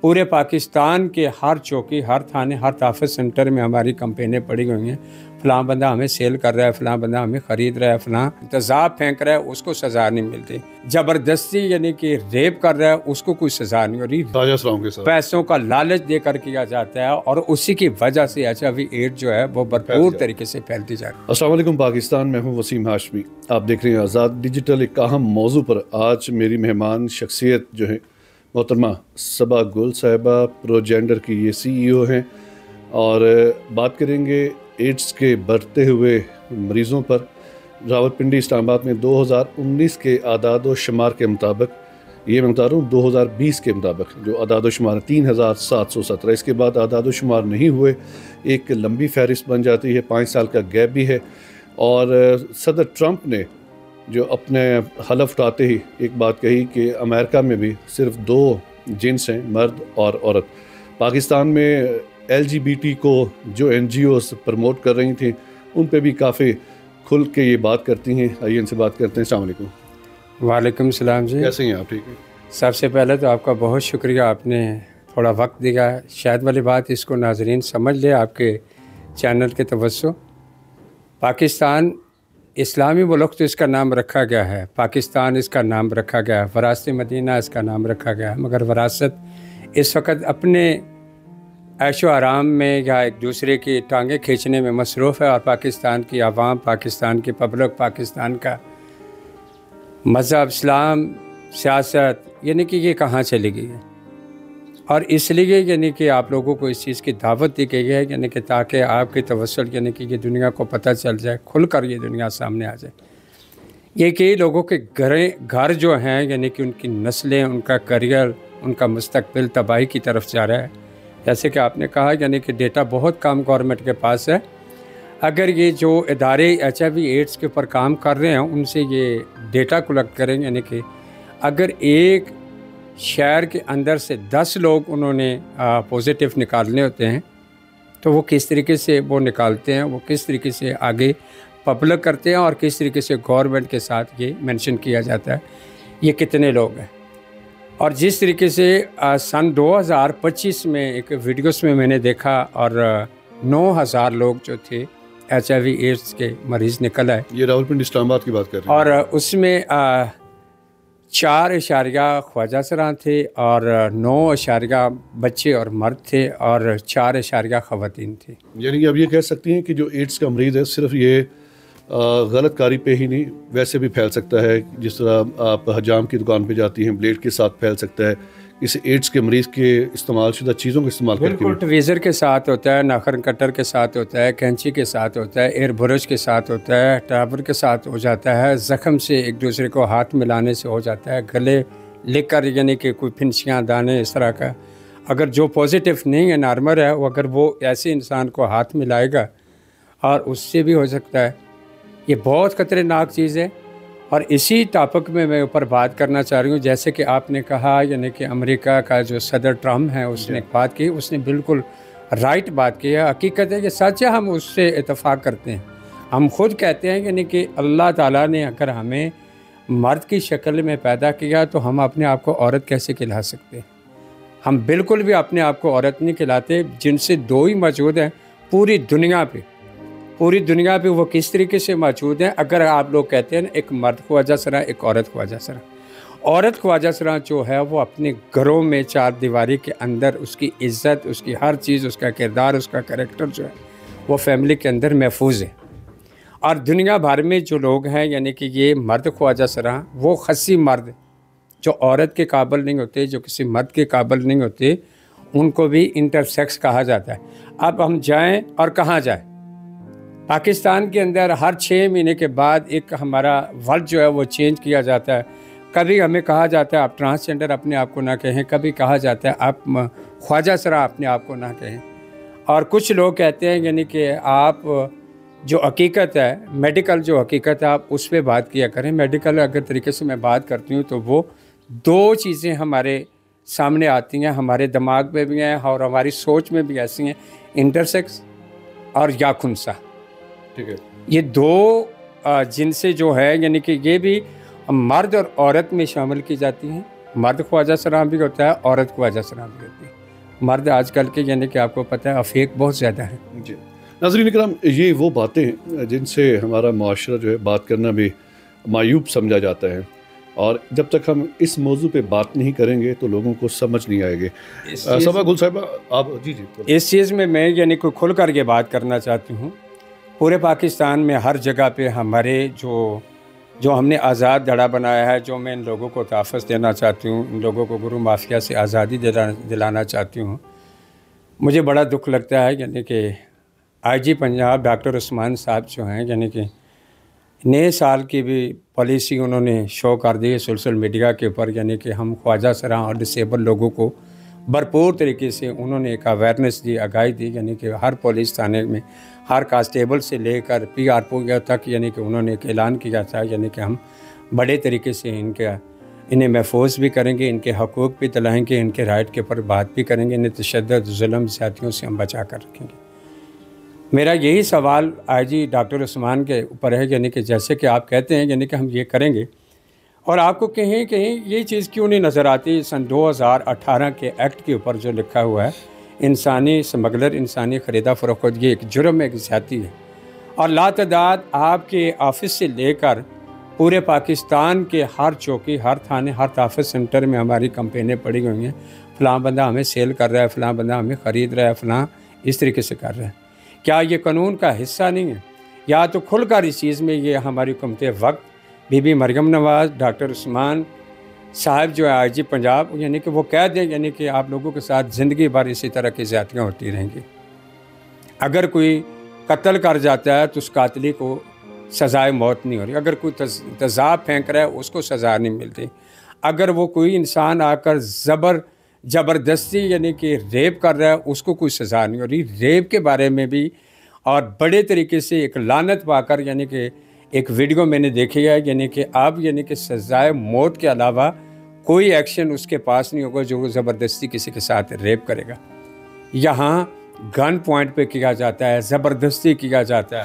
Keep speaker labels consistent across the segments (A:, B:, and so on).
A: पूरे पाकिस्तान के हर चौकी, हर थाने, हर तहफ़्फ़ुज़ सेंटर में हमारी कंपेनें पड़ी हुई हैं। फ़लाँ बंदा हमें सेल कर रहा है, फ़लाँ बंदा हमें ख़रीद रहा है, फ़लाँ तेज़ाब फेंक रहा है, उसको सज़ा नहीं मिलती। ज़बरदस्ती यानी कि रेप कर रहा है, उसको कोई सज़ा नहीं हो रही।
B: के साथ
A: पैसों का लालच देकर किया जाता है और उसी की वजह से HIV एड्स जो है वो भरपूर तरीके से फैलती जा रही है।
B: अस्सलाम वालेकुम पाकिस्तान, मैं हूं वसीम हाशमी। आप देख रहे हैं आज़ाद डिजिटल। एक अहम मौजू पर आज मेरी मेहमान शख्सियत जो है मोहतरमा सबा गुल साहिबा, प्रोजेंडर की ये CEO हैं, और बात करेंगे एड्स के बढ़ते हुए मरीज़ों पर। रावलपिंडी इस्लामाबाद में 2019 के आदाद व शुमार के मुताबिक, ये मैं बता रहा हूँ 2020 के मुताबिक जो आदाद शुमार 3717, इसके बाद आदाद शुमार नहीं हुए। एक लंबी फहरिस्त बन जाती है, 5 साल का गैप भी है। और सदर ट्रंप ने जो अपने हलफ उठाते ही एक बात कही कि अमेरिका में भी सिर्फ 2 जिन्स हैं, मर्द और औरत। पाकिस्तान में LGBT को जो NGOs प्रमोट कर रही थी उन पे भी काफ़ी खुल के ये बात करती हैं। आइए इनसे बात करते हैं। अस्सलाम वालेकुम।
A: वालेकुम सलाम जी।
B: कैसे हैं आप? ठीक है।
A: सबसे पहले तो आपका बहुत शुक्रिया, आपने थोड़ा वक्त दिया। शायद वाली बात इसको नाजरीन समझ ले आपके चैनल के तवज्जो। पाकिस्तान इस्लामी मुल्क तो इसका नाम रखा गया है, पाकिस्तान इसका नाम रखा गया है, वरासत मदीना इसका नाम रखा गया है, मगर वरासत इस वक्त अपने ऐशो आराम में या एक दूसरे की टांगें खींचने में मसरूफ़ है। और पाकिस्तान की आवाम, पाकिस्तान की पब्लिक, पाकिस्तान का मज़हब, इस्लाम, सियासत, यानी कि ये कहाँ चली गई है। और इसलिए यानी कि आप लोगों को इस चीज़ की दावत दी गई है, यानी कि ताकि आपकी तवस्सुल यानी कि ये दुनिया को पता चल जाए, खुलकर ये दुनिया सामने आ जाए। ये कई लोगों के घर जो हैं, यानी कि उनकी नस्लें, उनका करियर, उनका मुस्तकबिल तबाही की तरफ जा रहा है। जैसे कि आपने कहा, यानी कि डेटा बहुत कम गवर्नमेंट के पास है। अगर ये जो इदारे HIV एड्स के ऊपर काम कर रहे हैं उनसे ये डेटा कलेक्ट करें, यानी कि अगर एक शहर के अंदर से 10 लोग उन्होंने पॉजिटिव निकालने होते हैं तो वो किस तरीके से वो निकालते हैं, वो किस तरीके से आगे पब्लिक करते हैं और किस तरीके से गवर्नमेंट के साथ ये मेंशन किया जाता है ये कितने लोग हैं। और जिस तरीके से सन 2025 में एक वीडियोस में मैंने देखा और 9000 लोग जो थे HIV एड्स के मरीज़ निकल आए।
B: ये रावलपिंडी इस्लामाबाद की बात कर रहे हैं।
A: और उसमें 4 ख्वाजा सरां थे और 9 बच्चे और मर्द थे और 4 ख़वातीन थी।
B: यानी कि अब ये कह सकती हैं कि जो एड्स का मरीज़ है सिर्फ ये गलत कारी पे ही नहीं, वैसे भी फैल सकता है। जिस तरह आप हजाम की दुकान पे जाती हैं, ब्लेड के साथ फैल सकता है। इस एड्स के मरीज़ के इस्तेमाल शुदा चीज़ों का इस्तेमाल करके
A: बिल्कुल ट्वीज़र के साथ होता है, नाखन कटर के साथ होता है, कैंची के साथ होता है, एयर ब्रश के साथ होता है, टावर के साथ हो जाता है, ज़ख़म से एक दूसरे को हाथ मिलाने से हो जाता है, गले लिख कर यानी कि कोई फिंसियाँ, दाने, इस तरह का। अगर जो पॉजिटिव नहीं है, नॉर्मल है, वो अगर वो ऐसे इंसान को हाथ मिलाएगा और उससे भी हो सकता है। ये बहुत ख़तरनाक चीज़ है। और इसी टॉपिक में मैं ऊपर बात करना चाह रही हूँ। जैसे कि आपने कहा, यानी कि अमेरिका का जो सदर ट्रम्प है उसने बात की, उसने बिल्कुल राइट बात की है। हकीकत है कि सच है, हम उससे इत्तेफाक करते हैं। हम खुद कहते हैं यानी कि अल्लाह ताला ने अगर हमें मर्द की शक्ल में पैदा किया तो हम अपने आप को औरत कैसे खिला सकते हैं? हम बिल्कुल भी अपने आप को औरत नहीं खिलाते। जिनसे 2 ही मौजूद हैं पूरी दुनिया पे, पूरी दुनिया पे वो किस तरीके से मौजूद हैं। अगर आप लोग कहते हैं ना, एक मर्द ख्वाजा सरा, एक औरत ख्वाजा सरा। औरत ख्वाजा सरा जो है वो अपने घरों में 4 दीवारी के अंदर उसकी इज़्ज़त, उसकी हर चीज़, उसका किरदार, उसका कैरेक्टर जो है वो फैमिली के अंदर महफूज है। और दुनिया भर में जो लोग हैं यानी कि ये मर्द ख्वाजा सरा, वो खसी मर्द जो औरत के काबिल नहीं होते, जो किसी मर्द के काबिल नहीं होते, उनको भी इंटरसेक्स कहा जाता है। अब हम जाएँ और कहाँ जाएँ? पाकिस्तान के अंदर हर 6 महीने के बाद एक हमारा वर्ड जो है वो चेंज किया जाता है। कभी हमें कहा जाता है आप ट्रांसजेंडर अपने आप को ना कहें, कभी कहा जाता है आप ख्वाजा सरा अपने आप को ना कहें। और कुछ लोग कहते हैं यानी कि आप जो हकीकत है, मेडिकल जो हकीकत है, आप उस पर बात किया करें। मेडिकल अगर तरीके से मैं बात करती हूँ तो वो 2 चीज़ें हमारे सामने आती हैं, हमारे दिमाग में भी हैं और हमारी सोच में भी ऐसी हैं, इंटरसेक्स और याखुंसा।
B: ठीक है।
A: ये 2 जिनसे जो है यानी कि ये भी मर्द और औरत में शामिल की जाती हैं। मर्द ख्वाजा सरां भी होता है, औरत ख्वाजा सरां भी होती है। मर्द आजकल के यानी कि आपको पता है अफेक बहुत ज़्यादा है।
B: जी नाज़रीन इकराम, ये वो बातें हैं जिनसे हमारा मुआशरा जो है बात करना भी मायूब समझा जाता है, और जब तक हम इस मौजू पे बात नहीं करेंगे तो लोगों को समझ नहीं आएगी। सबा गुल साहिबा, आप जी बोलिए।
A: इस चीज़ में मैं यानी कि खुल करके बात करना चाहती हूँ। पूरे पाकिस्तान में हर जगह पे हमारे जो हमने आज़ाद धड़ा बनाया है, जो मैं इन लोगों को तहफ़्फ़ुज़ देना चाहती हूँ, इन लोगों को गुरु माफिया से आज़ादी दिलाना चाहती हूँ। मुझे बड़ा दुख लगता है यानी कि आईजी पंजाब डॉक्टर उस्मान साहब जो हैं, यानी कि नए साल की भी पॉलिसी उन्होंने शो कर दी है सोशल मीडिया के ऊपर, यानी कि हम ख्वाजा सरां और डिसेबल लोगों को भरपूर तरीके से उन्होंने एक अवेयरनेस दी, आगाही दी, यानी कि हर पुलिस थाने में हर कांस्टेबल से लेकर PRO तक यानी कि उन्होंने एक ऐलान किया था, यानी कि हम बड़े तरीके से इन्हें महफूज भी करेंगे, इनके हकूक़ भी दिलाएँगे, इनके राइट के ऊपर बात भी करेंगे, इन्हें तशद्दुद जुल्म ज़्यादतियों से हम बचा कर रखेंगे। मेरा यही सवाल आईजी डॉक्टर उस्मान के ऊपर है, यानी कि जैसे कि आप कहते हैं यानी कि हम ये करेंगे, और आपको कहीं कहीं ये चीज़ क्यों नहीं नज़र आती? सन 2018 के एक्ट के ऊपर जो लिखा हुआ है, इंसानी स्मगलर, इंसानी ख़रीदा फ़रोख्त, ये एक जुर्म, एक ज़्यादती है। और लातदाद आपके ऑफिस से लेकर पूरे पाकिस्तान के हर चौकी, हर थाने, हर तहफ़्फ़ुज़ सेंटर में हमारी कंपेनें पड़ी हुई हैं। फ़लाँ बंदा हमें सेल कर रहा है, फ़लाँ बंदा हमें ख़रीद रहा है, फ़लाँ इस तरीके से कर रहा है। क्या ये कानून का हिस्सा नहीं है? या तो खुलकर इस चीज़ में ये हमारी हुकूमत वक्त बीबी मरियम नवाज़, डॉक्टर उस्मान साहब जो है आईजी पंजाब, यानी कि वो कह दें यानी कि आप लोगों के साथ ज़िंदगी भर इसी तरह की ज़्यादतियाँ होती रहेंगी। अगर कोई कत्ल कर जाता है तो उस कातली को सज़ाए मौत नहीं हो रही, अगर कोई तेज़ाब फेंक रहा है उसको सज़ा नहीं मिलती, अगर वो कोई इंसान आकर ज़बरदस्ती यानी कि रेप कर रहा है उसको कोई सज़ा नहीं हो रही। रेप के बारे में भी और बड़े तरीके से एक लानत पाकर यानी कि एक वीडियो मैंने देखी है, यानी कि अब यानी कि सज़ाए मौत के अलावा कोई एक्शन उसके पास नहीं होगा जो वो ज़बरदस्ती किसी के साथ रेप करेगा। यहाँ गन पॉइंट पे किया जाता है, ज़बरदस्ती किया जाता है,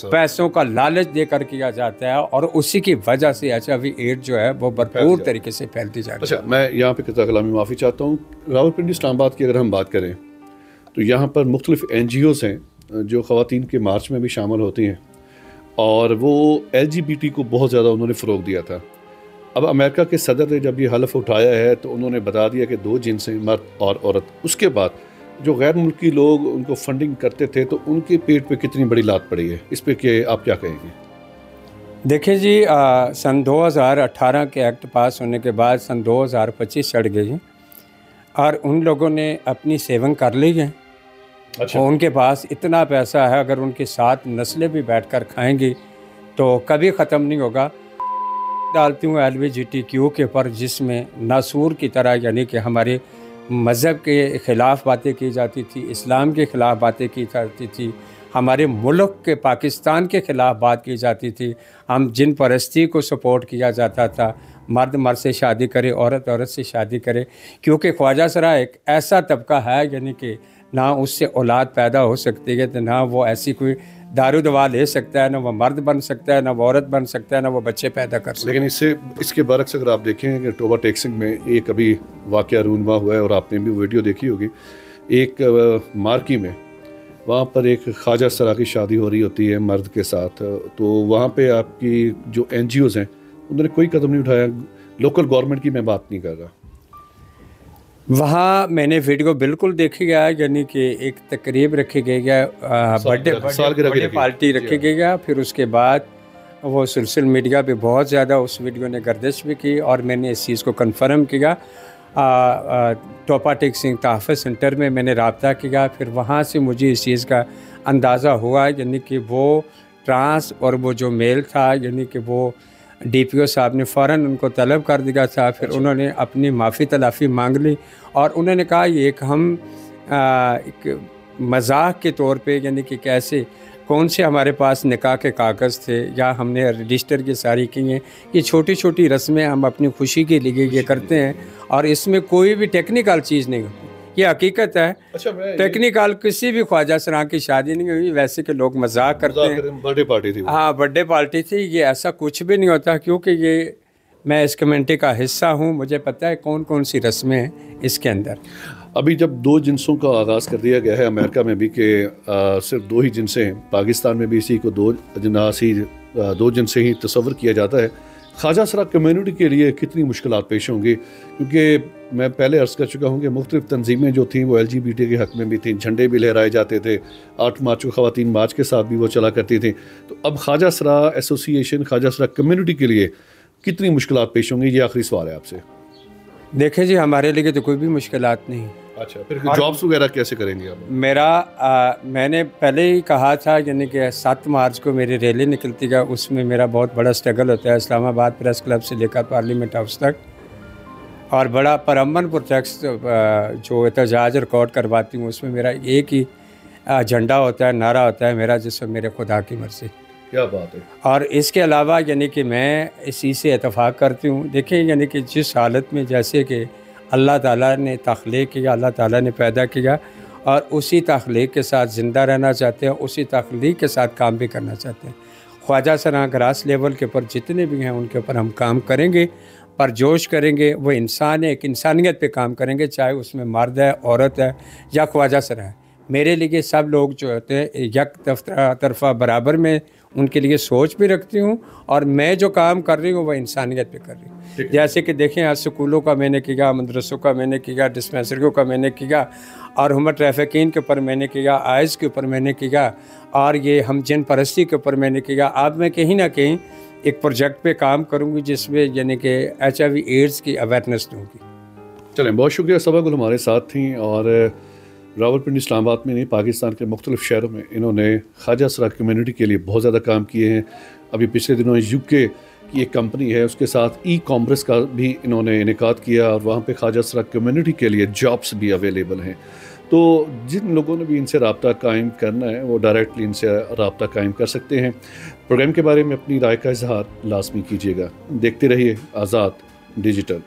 A: पैसों का लालच देकर किया जाता है, और उसी की वजह से HIV एड्स जो है वो भरपूर तरीके से फैलती जा रही है।
B: अच्छा, मैं यहाँ पे कितना कलामी माफ़ी चाहता हूँ। रावलपिंडी इस्लामाबाद की अगर हम बात करें तो यहाँ पर मुख्तलिफ NGOs हैं जो ख़वातीन के मार्च में भी शामिल होती हैं, और वो LGBT को बहुत ज़्यादा उन्होंने फ़रोग़ दिया था। अब अमेरिका के सदर ने जब ये हलफ उठाया है तो उन्होंने बता दिया कि 2 जिन्स हैं, मर्द और औरत। उसके बाद जो गैर मुल्की लोग उनको फंडिंग करते थे तो उनके पेट पे कितनी बड़ी लात पड़ी है, इस पे कि आप क्या कहेंगे?
A: देखिए जी, सन 2018 के एक्ट पास होने के बाद सन 2025 चढ़ गई और उन लोगों ने अपनी सेविंग कर ली है।
B: अच्छा।
A: उनके पास इतना पैसा है, अगर उनके साथ नस्लें भी बैठकर खाएंगी तो कभी ख़त्म नहीं होगा। डालती हूँ LGBTQ के ऊपर, जिसमें नासूर की तरह यानी कि हमारे मज़हब के ख़िलाफ़ बातें की जाती थी, इस्लाम के ख़िलाफ़ बातें की जाती थी, हमारे मुल्क के पाकिस्तान के ख़िलाफ़ बात की जाती थी, हम जिन परस्ती को सपोर्ट किया जाता था, मर्द मर्द से शादी करे, औरत औरत से शादी करे, क्योंकि ख्वाजा सरा एक ऐसा तबका है यानी कि ना उससे औलाद पैदा हो सकती है, तो ना वो ऐसी कोई दारू दवा ले सकता है, ना वो मर्द बन सकता है, ना वो औरत बन सकता है, ना वो बच्चे पैदा कर सकता है।
B: लेकिन इसके बरक्स अगर आप देखें कि टोबा टेक्सिंग में एक अभी वाक़या रूनमा हुआ है और आपने भी वीडियो देखी होगी, एक मार्की में वहाँ पर एक ख्वाजा सरा की शादी हो रही होती है मर्द के साथ, तो वहाँ पे आपकी जो NGOs हैं उन्होंने कोई कदम नहीं उठाया। लोकल गवर्नमेंट की मैं बात नहीं कर रहा,
A: वहाँ मैंने वीडियो बिल्कुल देखी गया, यानी कि एक तकरीब रखी गई है, बर्थडे पार्टी रखी गई है। फिर उसके बाद वो सोशल मीडिया पे बहुत ज़्यादा उस वीडियो ने गर्दिश भी की और मैंने इस चीज़ को कंफर्म किया। टोपा टेक्सिंग तहफ़्फ़ुज़ सेंटर में मैंने रब्ता किया, फिर वहाँ से मुझे इस चीज़ का अंदाज़ा हुआ, यानी कि वो ट्रांस और वो जो मेल था, यानी कि वो DPO साहब ने फ़ौरन उनको तलब कर दिया था। फिर उन्होंने अपनी माफ़ी तलाफ़ी मांग ली और उन्होंने कहा ये एक हम एक मजाक के तौर पे, यानी कि कैसे कौन से हमारे पास निकाह के कागज़ थे या हमने रजिस्टर की सारी की हैं, ये छोटी छोटी रस्में हम अपनी खुशी के लिए ये करते हैं और इसमें कोई भी टेक्निकल चीज़ नहीं होती, ये हकीकत है।
B: अच्छा,
A: टेक्निकल किसी भी ख्वाजा सरा की शादी नहीं हुई, वैसे के लोग मजाक करते हैं,
B: बर्थडे पार्टी थी।
A: हाँ, बर्थडे पार्टी थी, ये ऐसा कुछ भी नहीं होता, क्योंकि ये मैं इस कम्युनिटी का हिस्सा हूँ, मुझे पता है कौन कौन सी रस्में हैं इसके अंदर।
B: अभी जब दो जिनसों का आगाज़ कर दिया गया है अमेरिका में भी कि सिर्फ दो ही जिनसें हैं, पाकिस्तान में भी इसी को दो जिनसे ही तस्वर किया जाता है, ख्वाजा सरा कम्युनिटी के लिए कितनी मुश्किलात पेश होंगी? क्योंकि मैं पहले अर्ज़ कर चुका हूँ कि मुख्तलिफ़ तंजीमें जो थीं वो LGBT के हक़ में भी थीं, झंडे भी लहराए जाते थे, 8 मार्च को ख़वातीन मार्च के साथ भी वो चला करती थी। तो अब ख्वाजा सरा एसोसिएशन, ख्वाजा सरा कम्युनिटी के लिए कितनी मुश्किलात पेश होंगी? ये आखिरी सवाल है आपसे।
A: देखें जी, हमारे लिए तो कोई भी मुश्किलात नहीं।
B: अच्छा, फिर जॉब्स वगैरह कैसे करेंगे आप?
A: मैंने पहले ही कहा था, यानी कि 7 मार्च को मेरी रैली निकलती है, उसमें मेरा बहुत बड़ा स्ट्रगल होता है इस्लामाबाद प्रेस क्लब से लेकर पार्लियामेंट हाउस तक, और बड़ा परअमन प्रोटेक्ट जो एहतजाज रिकॉर्ड करवाती हूँ उसमें मेरा एक ही झंडा होता है, नारा होता है मेरा, जिसमें मेरे खुदा की मर्ज़ी।
B: क्या बात है।
A: और इसके अलावा यानी कि मैं इसी से इत्तेफाक करती हूँ। देखिए, यानी कि जिस हालत में जैसे कि अल्लाह ताला ने तख्लीक किया, अल्लाह ताला ने पैदा किया, और उसी तख्लीक के साथ ज़िंदा रहना चाहते हैं, उसी तख्लीक के साथ काम भी करना चाहते हैं। ख्वाजा सरा ग्रास लेवल के ऊपर जितने भी हैं उनके ऊपर हम काम करेंगे, परजोश करेंगे। वो इंसान है, एक इंसानियत पे काम करेंगे, चाहे उसमें मर्द है, औरत है या ख्वाजा सरा है। मेरे लिए सब लोग जो होते हैं एक तरफा बराबर में उनके लिए सोच भी रखती हूँ, और मैं जो काम कर रही हूँ वह इंसानियत पे कर रही हूँ। जैसे कि देखें, आज स्कूलों का मैंने किया, मदरसों का मैंने किया, डिस्पेंसरियों का मैंने किया, और ह्यूमन ट्रैफिकिंग के ऊपर मैंने किया, आइस के ऊपर मैंने किया, और ये हम जिन परस्ती के ऊपर मैंने किया। अब मैं कहीं ना कहीं एक प्रोजेक्ट पे काम करूँगी जिसमें यानी कि HIV एड्स की अवेयरनेस दूँगी।
B: चलें, बहुत शुक्रिया। सबा गुल हमारे साथ थी, और रावलपिंडी इस्लामाबाद में नहीं, पाकिस्तान के मुख्तलिफ़ शहरों में इन्होंने ख्वाजा सरा कम्युनिटी के लिए बहुत ज़्यादा काम किए हैं। अभी पिछले दिनों UK की एक कंपनी है, उसके साथ कॉमर्स का भी इन्होंने इनेकाद किया, और वहाँ पे ख्वाजा सरा कम्युनिटी के लिए जॉब्स भी अवेलेबल हैं। तो जिन लोगों ने भी इनसे रब्ता कायम करना है वो डायरेक्टली इनसे रब्ता कायम कर सकते हैं। प्रोग्राम के बारे में अपनी राय का इजहार लाजमी कीजिएगा। देखते रहिए आज़ाद डिजिटल।